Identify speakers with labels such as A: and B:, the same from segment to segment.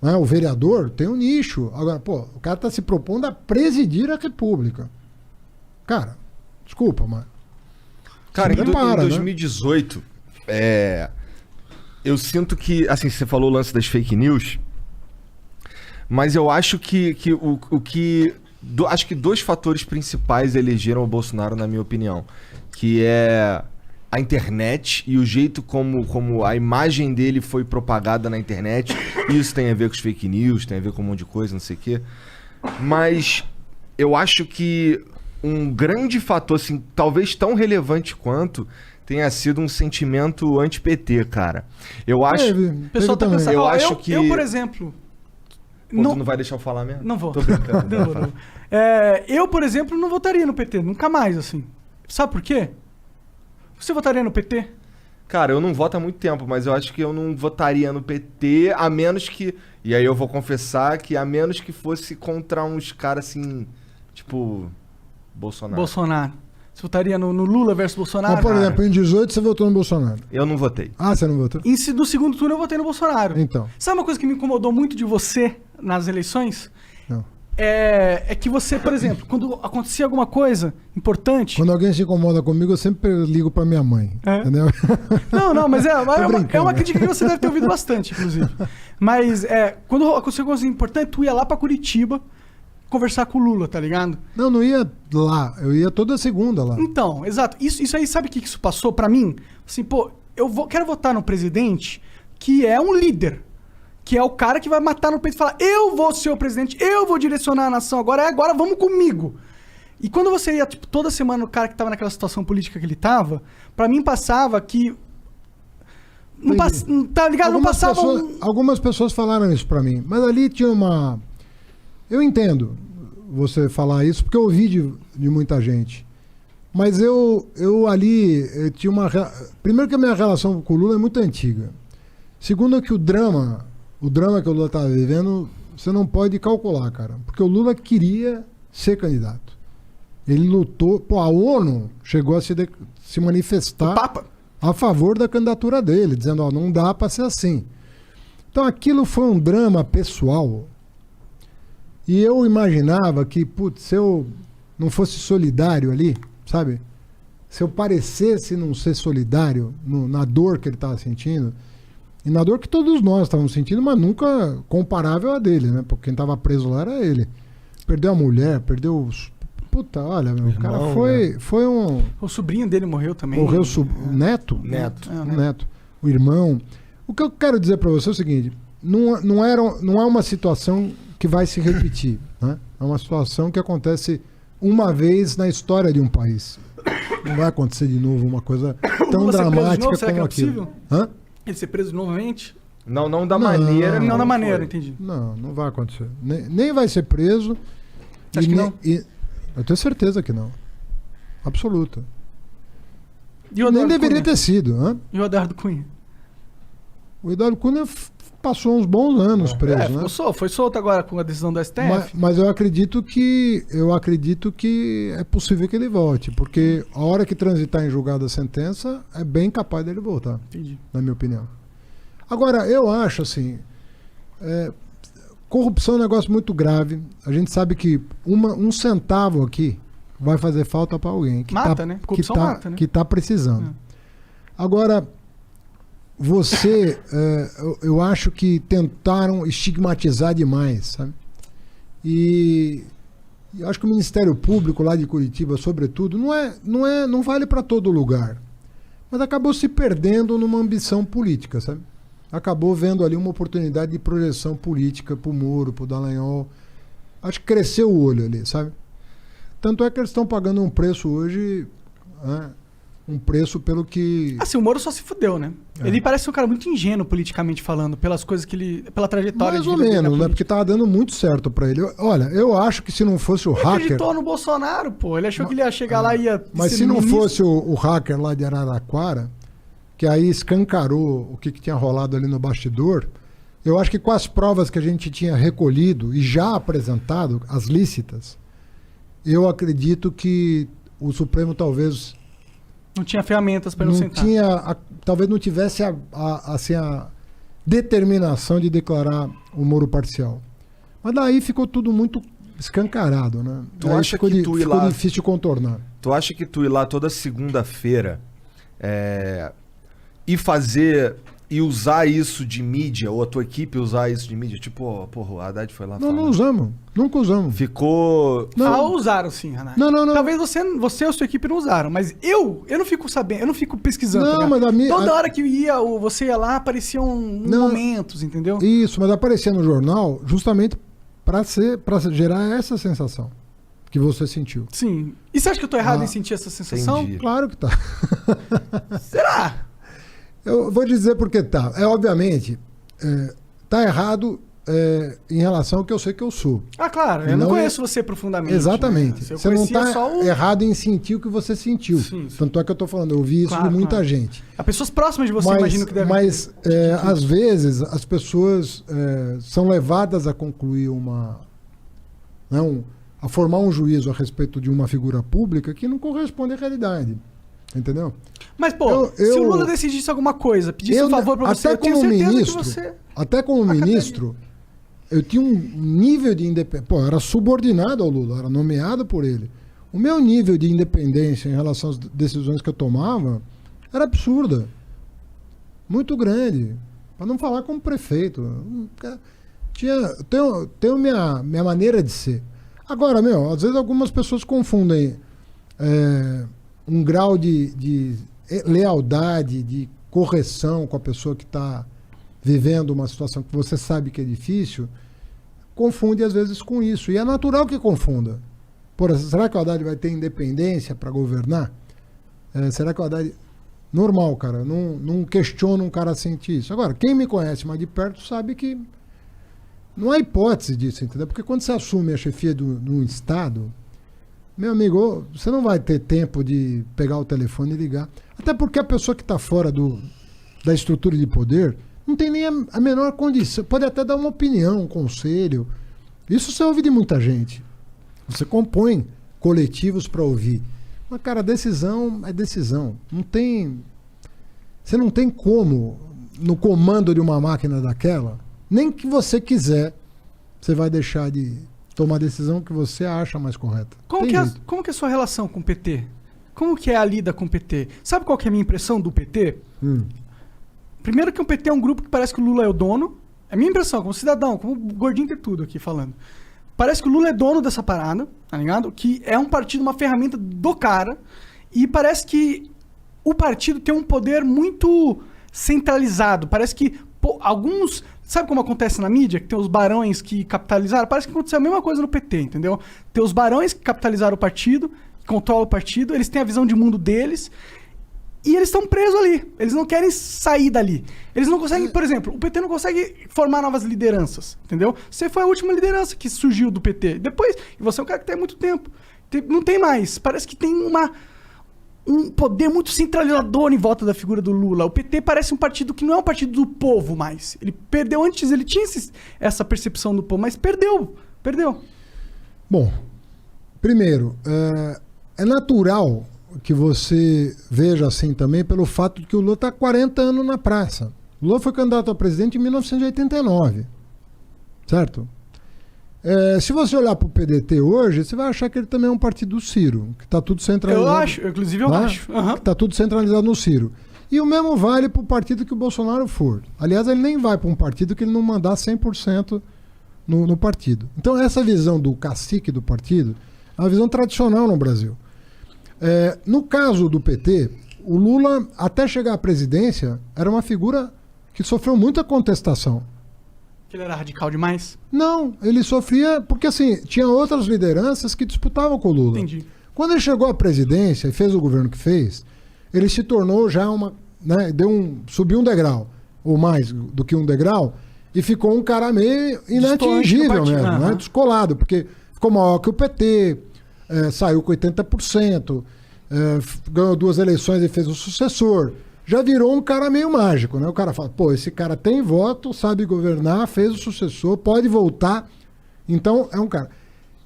A: né? O vereador tem um nicho. Agora, pô, o cara tá se propondo a presidir a República. Cara, desculpa, mas...
B: Cara, em
A: prepara, né?
B: 2018, eu sinto que, assim, você falou o lance das fake news, mas eu acho acho que dois fatores principais elegeram o Bolsonaro, na minha opinião, que é a internet e o jeito como a imagem dele foi propagada na internet. Isso tem a ver com os fake news, tem a ver com um monte de coisa, não sei o quê. Mas eu acho que um grande fator, assim, talvez tão relevante quanto, tenha sido um sentimento anti-PT, cara. Eu acho...
C: O pessoal tá pensando... Eu, por exemplo...
B: Pô, tu não vai deixar eu falar mesmo?
C: Não vou.
B: Tô brincando.
C: Não. Eu, por exemplo, não votaria no PT. Nunca mais, assim. Sabe por quê? Você votaria no PT?
B: Cara, eu não voto há muito tempo, mas eu acho que eu não votaria no PT, a menos que... E aí eu vou confessar que a menos que fosse contra uns caras assim, tipo... Bolsonaro.
C: Você votaria no Lula versus Bolsonaro?
A: Mas, por exemplo, em 18 você votou no Bolsonaro.
B: Eu não votei.
A: Ah, você não votou?
C: No segundo turno eu votei no Bolsonaro.
A: Então.
C: Sabe uma coisa que me incomodou muito de você nas eleições?
A: Não.
C: É que você, por exemplo, quando acontecia alguma coisa importante...
A: Quando alguém se incomoda comigo, eu sempre ligo pra minha mãe. Entendeu?
C: Não, mas é uma crítica que você deve ter ouvido bastante, inclusive. Mas quando acontecia alguma coisa importante, tu ia lá pra Curitiba conversar com o Lula, tá ligado?
A: Não ia lá. Eu ia toda segunda lá.
C: Então, exato. Isso aí, sabe o que isso passou pra mim? Assim, pô, quero votar no presidente que é um líder. Que é o cara que vai matar no peito e falar: eu vou ser o presidente, eu vou direcionar a nação agora vamos comigo. E quando você ia, tipo, toda semana o cara que tava naquela situação política que ele tava, pra mim passava que... tá ligado? Não passava
A: Algumas pessoas falaram isso pra mim, mas ali tinha uma... Eu entendo você falar isso, porque eu ouvi de muita gente. Mas eu tinha uma... Primeiro que a minha relação com o Lula é muito antiga. Segundo que o drama que o Lula estava vivendo, você não pode calcular, cara. Porque o Lula queria ser candidato. Ele lutou... Pô, a ONU chegou a se manifestar a favor da candidatura dele, dizendo, ó, não dá para ser assim. Então aquilo foi um drama pessoal. E eu imaginava que, putz, se eu não fosse solidário ali, sabe? Se eu parecesse não ser solidário na dor que ele estava sentindo, e na dor que todos nós estávamos sentindo, mas nunca comparável a dele, né? Porque quem estava preso lá era ele. Perdeu a mulher, perdeu os... Puta, olha, meu, o cara foi um...
C: O sobrinho dele morreu também.
A: Morreu o neto? Neto. O irmão. O que eu quero dizer para você é o seguinte, não é uma situação que vai se repetir, né? É uma situação que acontece uma vez na história de um país. Não vai acontecer de novo uma coisa tão dramática como aquilo. Hã?
C: Ele ser preso novamente?
B: Não da maneira.
C: Não da maneira, entendi.
A: Não vai acontecer. Nem vai ser preso.
C: Acho que não?
A: Eu tenho certeza que não. Absoluta.
C: Nem
A: deveria ter sido. Hã?
C: E o Eduardo Cunha?
A: O Eduardo Cunha passou uns bons anos preso, né?
C: Foi solto agora com a decisão do STF.
A: Mas eu acredito que é possível que ele volte, porque a hora que transitar em julgado a sentença, é bem capaz dele voltar.
C: Entendi.
A: Na minha opinião. Agora, eu acho assim, corrupção é um negócio muito grave. A gente sabe que um centavo aqui vai fazer falta para alguém que
C: mata, né? Corrupção mata, né?
A: Que tá precisando. Agora, eu acho que tentaram estigmatizar demais, sabe? E eu acho que o Ministério Público lá de Curitiba, sobretudo, não vale para todo lugar. Mas acabou se perdendo numa ambição política, sabe? Acabou vendo ali uma oportunidade de projeção política pro Moro, pro Dallagnol. Acho que cresceu o olho ali, sabe? Tanto é que eles estão pagando um preço hoje... um preço pelo que...
C: Assim, o Moro só se fudeu, né? Ele parece um cara muito ingênuo politicamente falando, pelas coisas que ele... pela trajetória
A: mais ou menos, né? Porque tava dando muito certo pra ele. Olha, eu acho que se não fosse o hacker... Ele
C: acreditou no Bolsonaro, pô. Ele achou que ele ia chegar lá e ia...
A: Mas se não fosse o hacker lá de Araraquara, que aí escancarou o que tinha rolado ali no bastidor, eu acho que com as provas que a gente tinha recolhido e já apresentado, as lícitas, eu acredito que o Supremo talvez...
C: Não tinha ferramentas para não sentar.
A: Talvez não tivesse determinação de declarar o Moro parcial. Mas daí ficou tudo muito escancarado, né?
B: Tu
A: Aí
B: acha que tu ir
A: ficou
B: lá...
A: difícil de contornar.
B: Tu acha que tu ir lá toda segunda-feira e fazer e usar isso de mídia, ou a tua equipe usar isso de mídia, tipo, porra, o Haddad foi lá
A: Não,
B: falar.
A: não usamos. Nunca usamos.
B: Ficou...
C: Não. Usaram sim, Hanai.
A: Não.
C: Talvez você ou sua equipe não usaram, mas eu não fico sabendo, eu não fico pesquisando.
A: Não,
C: tá
A: mas
C: Toda hora que você ia lá, apareciam momentos, entendeu?
A: Isso, mas aparecia no jornal justamente para gerar essa sensação que você sentiu.
C: Sim. E você acha que eu tô errado em sentir essa sensação?
B: Entendi.
A: Claro que tá.
C: Será?
A: Eu vou dizer porque tá. Obviamente, tá errado em relação ao que eu sei que eu sou.
C: Ah, claro. Eu não conheço você profundamente.
A: Exatamente.
C: Né?
A: Você não tá
C: só
A: errado em sentir o que você sentiu.
C: Sim.
A: Tanto é que eu tô falando, eu vi isso de muita gente.
C: As pessoas próximas de você, imagino que devem...
A: Mas, às vezes, as pessoas são levadas a concluir a formar um juízo a respeito de uma figura pública que não corresponde à realidade. Entendeu?
C: Mas, pô, se o Lula decidisse alguma coisa, pedisse um favor pra você, eu tenho certeza que você...
A: Até como ministro, eu tinha um nível de independência... Pô, eu era subordinado ao Lula, era nomeado por ele. O meu nível de independência em relação às decisões que eu tomava era absurda. Muito grande. Para não falar como prefeito. Tenho minha maneira de ser. Agora, às vezes algumas pessoas confundem um grau de lealdade, de correção com a pessoa que está vivendo uma situação que você sabe que é difícil, confunde às vezes com isso. E é natural que confunda. Será que o Haddad vai ter independência para governar? Será que o Haddad... Normal, cara. Não questiona um cara sentir isso. Agora, quem me conhece mais de perto sabe que não há hipótese disso, entendeu? Porque quando você assume a chefia de um Estado, meu amigo, você não vai ter tempo de pegar o telefone e ligar. Até porque a pessoa que está fora da estrutura de poder não tem nem a menor condição. Pode até dar uma opinião, um conselho. Isso você ouve de muita gente. Você compõe coletivos para ouvir. Mas, cara, decisão é decisão. Você não tem como, no comando de uma máquina daquela, nem que você quiser, você vai deixar de tomar a decisão que você acha mais correta.
C: Como que é a sua relação com o PT? Como que é a lida com o PT? Sabe qual que é a minha impressão do PT? Primeiro que o PT é um grupo que parece que o Lula é o dono. É a minha impressão, como cidadão, como gordinho de tudo aqui falando. Parece que o Lula é dono dessa parada, tá ligado? Que é um partido, uma ferramenta do cara. E parece que o partido tem um poder muito centralizado. Parece que alguns... Sabe como acontece na mídia? Que tem os barões que capitalizaram? Parece que aconteceu a mesma coisa no PT, entendeu? Tem os barões que capitalizaram o partido, que controlam o partido, eles têm a visão de mundo deles... E eles estão presos ali. Eles não querem sair dali. Eles não conseguem, por exemplo, o PT não consegue formar novas lideranças, entendeu? Você foi a última liderança que surgiu do PT. Depois, e você é um cara que tem muito tempo. Não tem mais. Parece que tem um poder muito centralizador em volta da figura do Lula. O PT parece um partido que não é um partido do povo mais. Ele perdeu antes, ele tinha essa percepção do povo, mas perdeu.
A: Bom, primeiro, é natural que você veja assim também pelo fato de que o Lula está há 40 anos na praça. O Lula foi candidato a presidente em 1989, certo? Se você olhar para o PDT hoje, você vai achar que ele também é um partido do Ciro, que está tudo centralizado.
C: Eu acho, inclusive eu acho. Uhum.
A: Que está tudo centralizado no Ciro. E o mesmo vale para o partido que o Bolsonaro for. Aliás, ele nem vai para um partido que ele não mandar 100% no partido. Então essa visão do cacique do partido é uma visão tradicional no Brasil. No caso do PT, o Lula, até chegar à presidência, era uma figura que sofreu muita contestação.
C: Que ele era radical demais?
A: Não, ele sofria porque assim, tinha outras lideranças que disputavam com o Lula.
C: Entendi.
A: Quando ele chegou à presidência e fez o governo que fez, ele se tornou já subiu um degrau, ou mais do que um degrau, e ficou um cara meio inatingível mesmo, né? Descolado, porque ficou maior que o PT, saiu com 80%, ganhou 2 eleições e fez o sucessor. Já virou um cara meio mágico, né? O cara fala, pô, esse cara tem voto, sabe governar, fez o sucessor, pode voltar. Então, é um cara.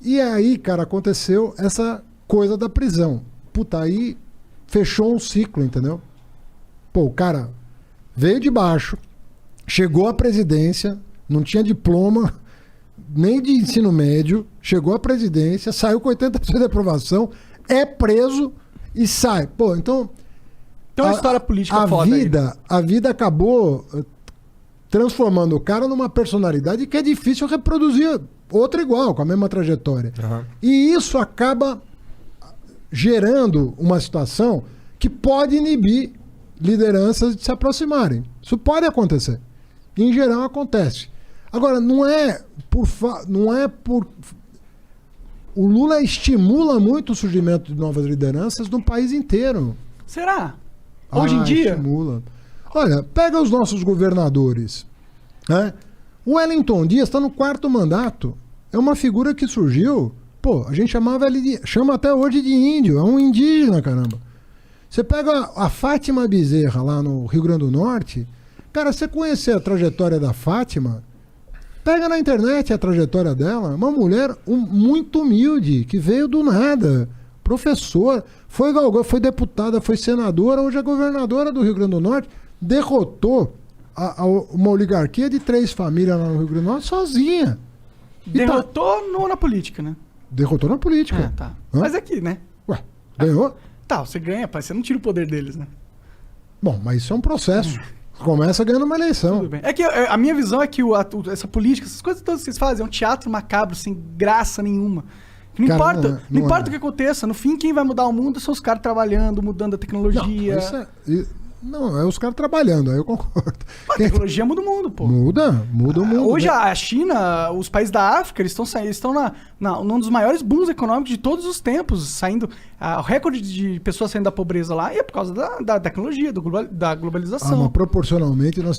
A: E aí, cara, aconteceu essa coisa da prisão. Puta, aí fechou um ciclo, entendeu? Pô, o cara veio de baixo, chegou à presidência, não tinha diploma, nem de ensino médio, chegou à presidência, saiu com 80% de aprovação, é preso e sai. Pô, então...
C: Tem uma história política foda
A: A vida acabou transformando o cara numa personalidade que é difícil reproduzir outra igual, com a mesma trajetória.
B: Uhum.
A: E isso acaba gerando uma situação que pode inibir lideranças de se aproximarem. Isso pode acontecer. Em geral acontece. Agora, não é por... O Lula estimula muito o surgimento de novas lideranças no país inteiro.
C: Será? Hoje em dia?
A: Estimula. Olha, pega os nossos governadores. Né? O Wellington Dias está no 4º mandato. É uma figura que surgiu. Pô, a gente chama até hoje de índio. É um indígena, caramba. Você pega a Fátima Bezerra lá no Rio Grande do Norte. Cara, você conhecer a trajetória da Fátima, pega na internet a trajetória dela. Uma mulher muito humilde, que veio do nada. Professora, foi deputada, foi senadora, hoje é governadora do Rio Grande do Norte. Derrotou uma oligarquia de 3 famílias lá no Rio Grande do Norte sozinha.
C: Derrotou na política, né?
A: Derrotou na política.
C: Tá.
A: Hã?
C: Mas aqui, né?
A: Ué, ganhou?
C: Tá, você ganha, pai. Você não tira o poder deles, né?
A: Bom, mas isso é um processo. Começa ganhando uma eleição.
C: Tudo bem. É que a minha visão é que essa política, essas coisas todas que vocês fazem, é um teatro macabro, sem graça nenhuma. Não
A: Cara,
C: importa, não importa o que aconteça. No fim, quem vai mudar o mundo são os caras trabalhando, mudando a tecnologia.
A: Não, é os caras trabalhando, aí eu concordo.
C: A tecnologia muda o mundo, pô.
A: Muda o mundo.
C: Hoje
A: né?
C: a China, os países da África, eles estão num dos maiores booms econômicos de todos os tempos, saindo. O recorde de pessoas saindo da pobreza lá é por causa da tecnologia, da globalização.
A: Mas proporcionalmente nós